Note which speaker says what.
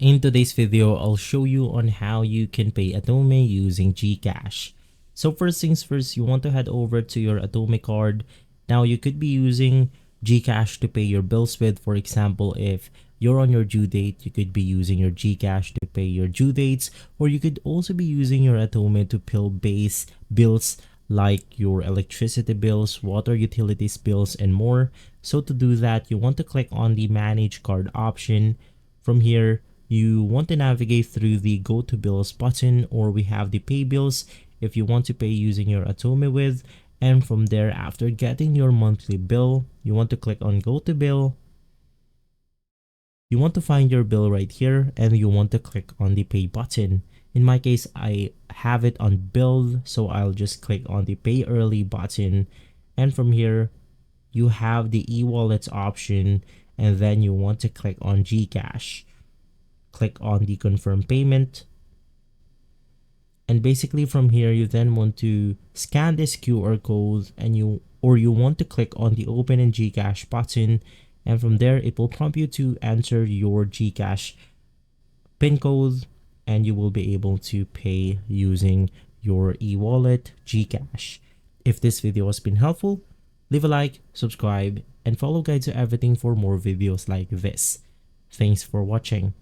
Speaker 1: In today's video, I'll show you on how you can pay Atome using GCash. So first things first, you want to head over to your Atome card. Now you could be using GCash to pay your bills with. For example, if you're on your due date, you could be using your GCash to pay your due dates, or you could also be using your Atome to pay base bills like your electricity bills, water utilities bills, and more. So to do that, you want to click on the manage card option. From here, you want to navigate through the go to bills button, or we have the pay bills if you want to pay using your Atome with. And from there, after getting your monthly bill, you want to click on go to bill. You want to find your bill right here and you want to click on the pay button. In my case, I have it on bill, so I'll just click on the pay early button. And from here, you have the e-wallets option, and then you want to click on GCash. Click on the confirm payment, and basically from here you then want to scan this QR code, and you want to click on the open in GCash button, and from there it will prompt you to enter your GCash pin code, and you will be able to pay using your e-wallet GCash. If this video has been helpful, leave a like, subscribe, and follow Guide to Everything for more videos like this. Thanks for watching.